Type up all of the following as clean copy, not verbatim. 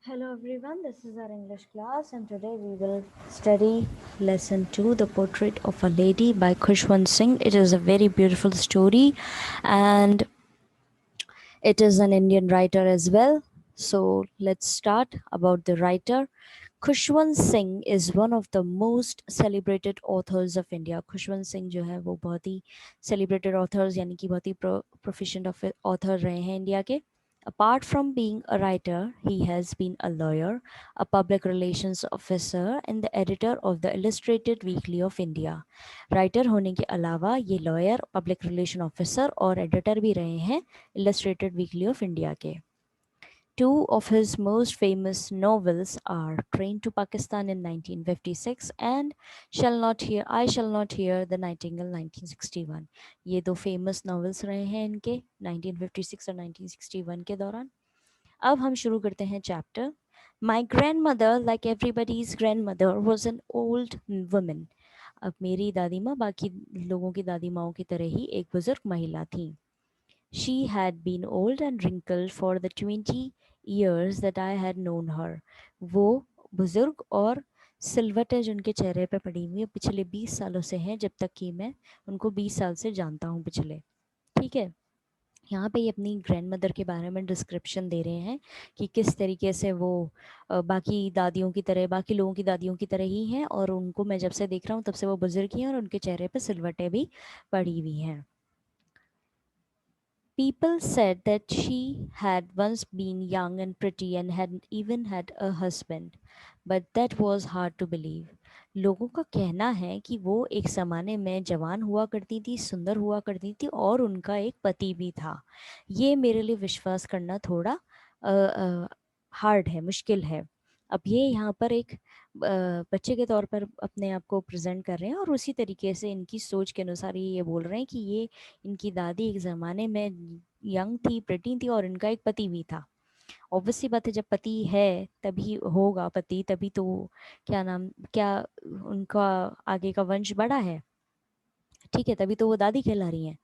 Hello everyone, this is our English class and today we will study lesson 2, The Portrait of a Lady by Khushwant Singh. It is a very beautiful story and it is an Indian writer as well. So let's start about the writer. Khushwant Singh is one of the most celebrated authors of India. Khushwant Singh जो है वो बहुत ही celebrated authors यानी कि बहुत ही proficient author रहे हैं India के. Apart from being a writer, he has been a lawyer, a public relations officer, and the editor of the Illustrated Weekly of India. Writer होने के अलावा ये लॉयर, पब्लिक रिलेशन ऑफिसर और editor भी रहे हैं इलस्ट्रेटेड वीकली ऑफ इंडिया के. Two of his most famous novels are Train to Pakistan in 1956 and I Shall Not Hear the Nightingale 1961. ये दो फेमस नॉवेल्स रहे हैं इनके 1956 और 1961 के दौरान. अब हम शुरू करते हैं chapter. My grandmother, like everybody's grandmother, was an old woman. अब मेरी दादी माँ बाकी लोगों की दादी माओं की तरह ही एक बुजुर्ग महिला थी. She had been old and wrinkled for the 20 years that I had known her. वो बुजुर्ग और सिलवटें जो उनके चेहरे पे पड़ी हुई है पिछले 20 सालों से हैं, जब तक कि मैं उनको 20 साल से जानता हूँ पिछले. ठीक है. यहाँ पे ये अपनी ग्रैंड मदर के बारे में डिस्क्रिप्शन दे रहे हैं कि किस तरीके से वो बाकी दादियों की तरह, बाकी लोगों की दादियों की तरह ही हैं और उनको मैं जब से देख रहा हूँ तब से वो बुजुर्ग ही हैं और उनके चेहरे पे सिलवटें भी पड़ी हुई हैं. People said that she had once been young and pretty and had even had a husband, but that was hard to believe. लोगों का कहना है कि वो एक ज़माने में जवान हुआ करती थी, सुंदर हुआ करती थी और उनका एक पति भी था. ये मेरे लिए विश्वास करना थोड़ा हार्ड है, मुश्किल है. अब ये यहाँ पर एक बच्चे के तौर पर अपने आप को प्रेजेंट कर रहे हैं और उसी तरीके से इनकी सोच के अनुसार ये बोल रहे हैं कि ये इनकी दादी एक ज़माने में यंग थी, प्रेटी थी और इनका एक पति भी था. ऑब्वियसली बात है, जब पति है तभी होगा पति, तभी तो क्या उनका आगे का वंश बड़ा है. ठीक है, तभी तो वो दादी कहला रही हैं.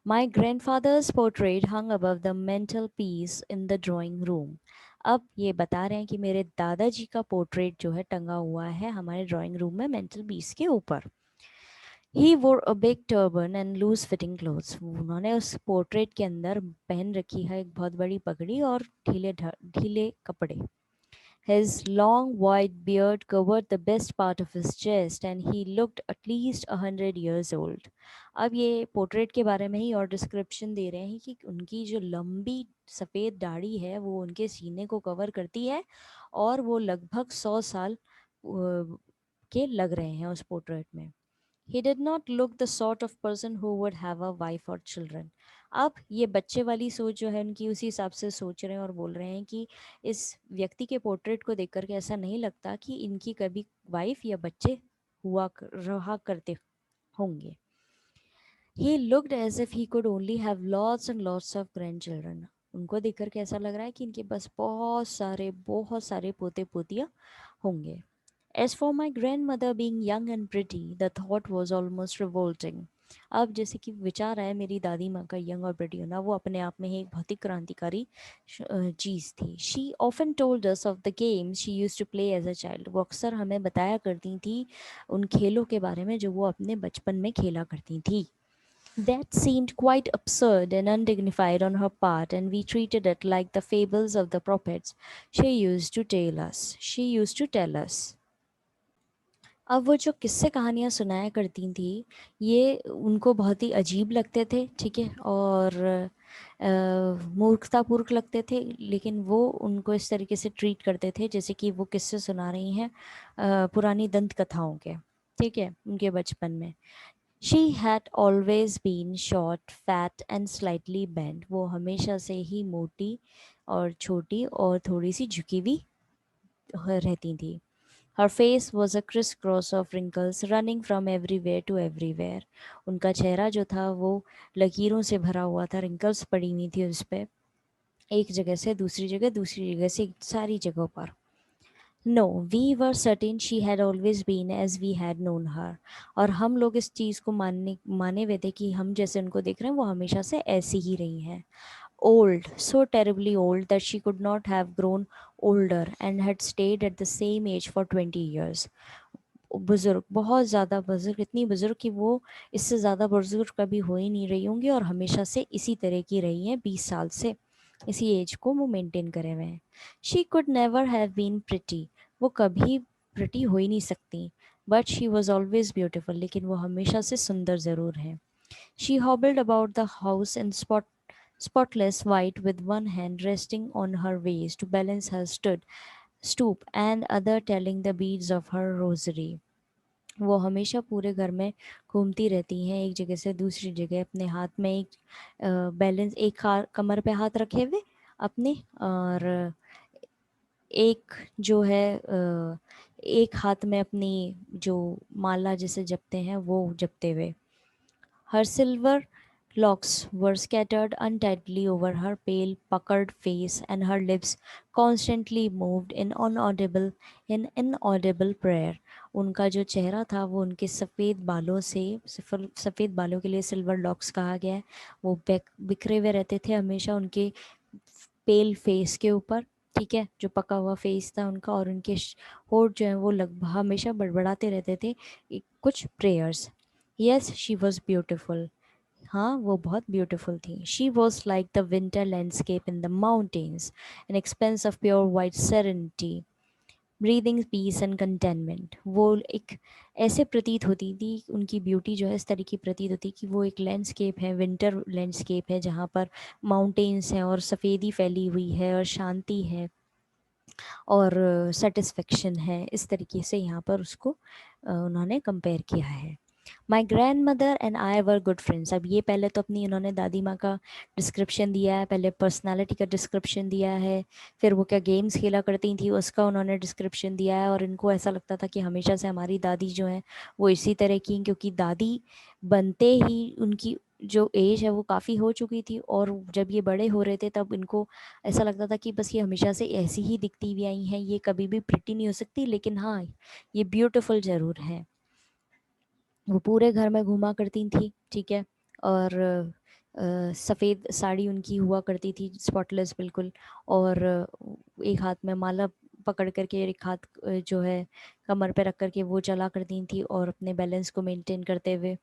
My grandfather's portrait hung above the mantelpiece in the drawing room. अब ये बता रहे हैं कि मेरे दादाजी का पोर्ट्रेट जो है टंगा हुआ है हमारे ड्राइंग रूम में मेंटल पीस के ऊपर. He wore a big turban and loose fitting clothes. उन्होंने उस पोर्ट्रेट के अंदर पहन रखी है एक बहुत बड़ी पगड़ी और ढीले कपड़े. His long white beard covered the best part of his chest and he looked at least 100 years old. अब ये पोर्ट्रेट के बारे में ही और डिस्क्रिप्शन दे रहे हैं कि उनकी जो लंबी सफ़ेद दाढ़ी है वो उनके सीने को कवर करती है और वो लगभग 100 साल के लग रहे हैं उस पोर्ट्रेट में. He did not look the sort of person who would have a wife or children. अब ये बच्चे वाली सोच जो है उनकी उसी हिसाब से सोच रहे हैं और बोल रहे हैं कि इस व्यक्ति के पोर्ट्रेट को देख करके ऐसा नहीं लगता कि इनकी कभी वाइफ या बच्चे रहा करते होंगे. He looked as if he could only have lots and lots of grandchildren. उनको देख करके ऐसा लग रहा है कि इनके पास बहुत सारे पोते पोतियाँ होंगे. As for my grandmother being young and pretty, the thought was almost revolting. अब जैसे कि विचार है मेरी दादी माँ का यंग और प्रिटी होना, वो अपने आप में ही एक बहुत ही क्रांतिकारी चीज़ थी. She often told us of the games she used to play as a child. वो अक्सर हमें बताया करती थी उन खेलों के बारे में जो वो अपने बचपन में खेला करती थी. That seemed quite absurd and undignified on her part, and we treated it like the fables of the prophets she used to tell us. अब वो जो किस्से कहानियाँ सुनाया करती थी ये उनको बहुत ही अजीब लगते थे, ठीक है, और मूर्खतापूर्वक लगते थे, लेकिन वो उनको इस तरीके से ट्रीट करते थे जैसे कि वो किस्से सुना रही हैं पुरानी दंत कथाओं के, ठीक है, उनके बचपन में. She had always been short, fat and slightly bent. वो हमेशा से ही मोटी और छोटी और थोड़ी सी झुकी हुई रहती थी. Her face was a crisscross of wrinkles running from everywhere to everywhere. उनका चेहरा जो था वो लकीरों से भरा हुआ था, रिंकल्स पड़ी हुई थी उस पर, एक जगह से दूसरी जगह, दूसरी जगह से सारी जगहों पर. No, we were certain she had always been as we had known her. और हम लोग इस चीज़ को माने हुए थे कि हम जैसे उनको देख रहे हैं वो हमेशा से ऐसी ही रही हैं. old, so terribly old that she could not have grown older and had stayed at the same age for 20 years. बुजुर्ग, बहुत ज़्यादा बुजुर्ग, इतनी बुजुर्ग कि वो इससे ज़्यादा बुजुर्ग कभी हो ही नहीं रही होंगी और हमेशा से इसी तरह की रही हैं, 20 साल से इसी एज को वो मेंटेन करे हुए हैं. She could never have been pretty, वो कभी प्रिटी हो ही नहीं सकती. But she was always beautiful, लेकिन वो हमेशा से सुंदर ज़रूर हैं. She hobbled about the house in spotless white with one hand resting on her waist to balance her stoop and other telling the beads of her rosary. वो हमेशा पूरे घर में घूमती रहती हैं, एक जगह से दूसरी जगह, अपने हाथ में एक बैलेंस, एक कमर पे हाथ रखे हुए अपने, और एक जो है एक हाथ में अपनी जो माला जिसे जपते हैं वो जपते हुए. Her silver locks were scattered untidily over her pale, puckered face, and her lips constantly moved in inaudible prayer. उनका जो चेहरा था वो उनके सफ़ेद बालों से, सफ़ेद बालों के लिए सिल्वर लॉक्स कहा गया है, वो बिखरे हुए रहते थे हमेशा उनके पेल फेस के ऊपर, ठीक है, जो पका हुआ फेस था उनका, और उनके होठ जो है वो लगभग हमेशा बड़बड़ाते रहते थे कुछ prayers. Yes, she was beautiful. हाँ, वो बहुत ब्यूटीफुल थी. She was like the winter landscape in the mountains, an expanse of pure white serenity, breathing peace and contentment. वो एक ऐसे प्रतीत होती थी, उनकी ब्यूटी जो है इस तरह की प्रतीत होती कि वो एक लैंडस्केप है, विंटर लैंडस्केप है, जहाँ पर माउंटेन्स हैं और सफ़ेदी फैली हुई है और शांति है और सेटिस्फेक्शन है. इस तरीके से यहाँ पर उसको उन्होंने कंपेयर किया है. My grand mother and I were good friends. अब ये पहले तो अपनी इन्होंने दादी माँ का डिस्क्रिप्शन दिया है, पहले पर्सनालिटी का डिस्क्रिप्शन दिया है, फिर वो क्या गेम्स खेला करती थी उसका उन्होंने डिस्क्रिप्शन दिया है, और इनको ऐसा लगता था कि हमेशा से हमारी दादी जो है वो इसी तरह की, क्योंकि दादी बनते ही उनकी जो एज है वो काफ़ी हो चुकी थी, और जब ये बड़े हो रहे थे तब इनको ऐसा लगता था कि बस ये हमेशा से ऐसी ही दिखती हुई आई हैं, ये कभी भी प्रिटी नहीं हो सकती, लेकिन हाँ ये ब्यूटीफुल ज़रूर है. वो पूरे घर में घूमा करती थी, ठीक है, और सफ़ेद साड़ी उनकी हुआ करती थी, स्पॉटलेस बिल्कुल, और एक हाथ में माला पकड़ करके, एक हाथ जो है कमर पे रख करके वो चला करती थी, और अपने बैलेंस को मेंटेन करते हुए.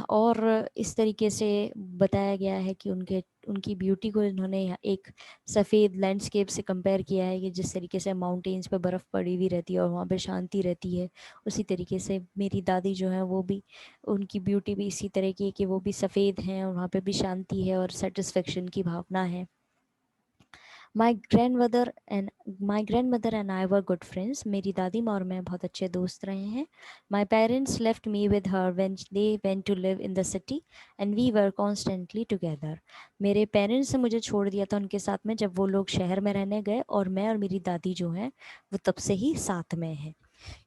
और इस तरीके से बताया गया है कि उनकी ब्यूटी को इन्होंने एक सफ़ेद लैंडस्केप से कंपेयर किया है कि जिस तरीके से माउंटेन्स पे बर्फ़ पड़ी हुई रहती है और वहाँ पे शांति रहती है, उसी तरीके से मेरी दादी जो है वो भी, उनकी ब्यूटी भी इसी तरह की है कि वो भी सफ़ेद हैं और वहाँ पे भी शांति है और सेटिस्फेक्शन की भावना है. My grand mother and my grand mother and I were good friends. मेरी दादी माँ और मैं बहुत अच्छे दोस्त रहे हैं. My parents left me with her when they went to live in the city and we were constantly together. मेरे पेरेंट्स ने मुझे छोड़ दिया था उनके साथ में जब वो लोग शहर में रहने गए, और मैं और मेरी दादी जो है वो तब से ही साथ में हैं.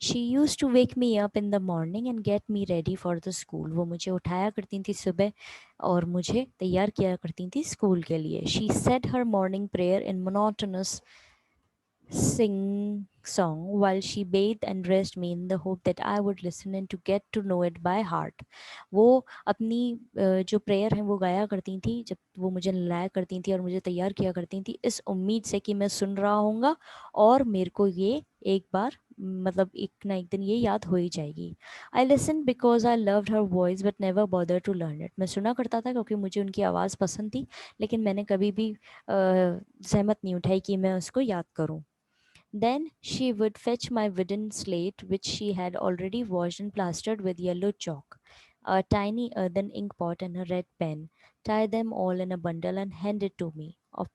She use to wake me up in the morning and get me ready for the school. वो मुझे उठाया करती थी सुबह और मुझे तैयार किया करती थी स्कूल के लिए. She said her morning prayer in monotonous sing song while she bathed and dressed me in the hope that I would listen and to get to know it by heart. वो अपनी जो prayer है वो गाया करती थी जब वो मुझे नहलाया करती थी और मुझे तैयार किया करती थी, इस उम्मीद से कि मैं सुन रहा हूँगा और मेरे को ये एक बार, मतलब एक ना एक दिन ये याद हो ही जाएगी. I listen because I loved her voice but never bother to learn it. मैं सुना करता था क्योंकि मुझे उनकी आवाज़ पसंद थी, लेकिन मैंने कभी भी सहमत नहीं उठाई कि मैं उसको याद करूँ. Then she would fetch my wooden slate, which she had already washed and plastered with yellow chalk, a tiny earthen ink pot, and a red pen, tie them all in a bundle and hand it to me. और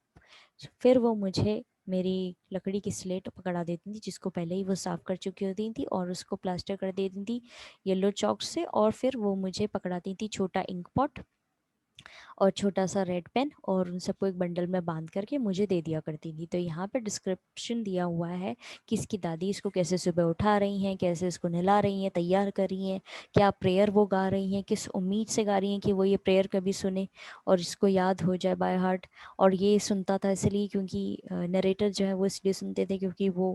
फिर वो मुझे मेरी लकड़ी की slate पकड़ा देती थी जिसको पहले ही वो साफ़ कर चुकी होती थी, और उसको प्लास्टर कर देती थी येलो चॉक से, और फिर वो मुझे पकड़ाती थी छोटा इंक पॉट और छोटा सा रेड पेन, और उन सबको एक बंडल में बांध करके मुझे दे दिया करती थी. तो यहाँ पे डिस्क्रिप्शन दिया हुआ है कि इसकी दादी इसको कैसे सुबह उठा रही हैं, कैसे इसको नहला रही हैं, तैयार कर रही हैं, क्या प्रेयर वो गा रही हैं, किस उम्मीद से गा रही हैं कि वो ये प्रेयर कभी सुने और इसको याद हो जाए बाय हार्ट. और ये सुनता था इसलिए क्योंकि नरेटर जो है वो इसलिए सुनते थे क्योंकि वो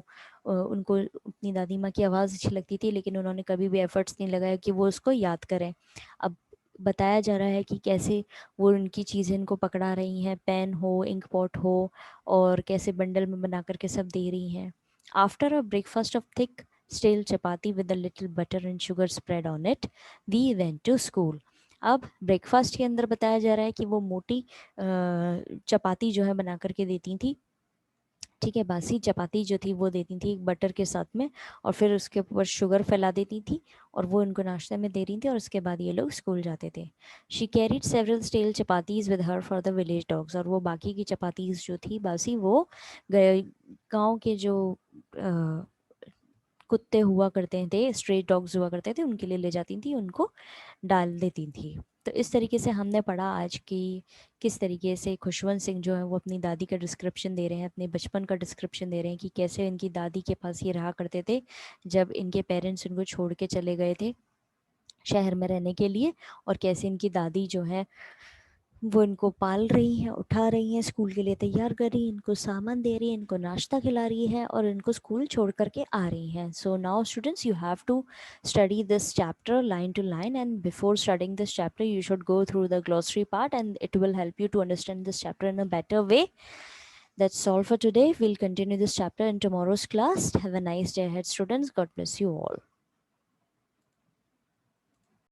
उनको अपनी दादी माँ की आवाज़ अच्छी लगती थी, लेकिन उन्होंने कभी भी एफर्ट्स नहीं लगाया कि वो उसको याद करें. अब बताया जा रहा है कि कैसे वो उनकी चीज़ें इनको पकड़ा रही हैं, पेन हो, इंक पॉट हो, और कैसे बंडल में बना करके सब दे रही हैं. After a breakfast of thick stale chapati with a little butter and sugar spread on it, we went to school. अब ब्रेकफास्ट के अंदर बताया जा रहा है कि वो मोटी चपाती जो है बना करके देती थी. ठीक है, बासी चपाती जो थी वो देती थी बटर के साथ में, और फिर उसके ऊपर शुगर फैला देती थी, और वो इनको नाश्ते में दे रही थी, और उसके बाद ये लोग स्कूल जाते थे. She carried several stale chapatis with her for the village dogs. और वो बाकी की चपातीज जो थी बासी, वो गए गाँव के जो कुत्ते हुआ करते थे, स्ट्रीट डॉग्स हुआ करते थे, उनके लिए ले जाती थी, उनको डाल देती थी. तो इस तरीके से हमने पढ़ा आज की किस तरीके से खुशवंत सिंह जो है वो अपनी दादी का डिस्क्रिप्शन दे रहे हैं, अपने बचपन का डिस्क्रिप्शन दे रहे हैं कि कैसे इनकी दादी के पास ये रहा करते थे जब इनके पेरेंट्स उनको छोड़ के चले गए थे शहर में रहने के लिए, और कैसे इनकी दादी जो है वो इनको पाल रही हैं, उठा रही हैं, स्कूल के लिए तैयार कर रही हैं, इनको सामान दे रही है, इनको नाश्ता खिला रही है, और इनको स्कूल छोड़ करके आ रही हैं. So now students, you have to study this chapter line to line, and before studying this chapter you should go through the glossary part, and it will help you to understand this chapter in a better way. That's all for today. We'll continue this chapter in tomorrow's class. Have a nice day ahead, students. God bless you all.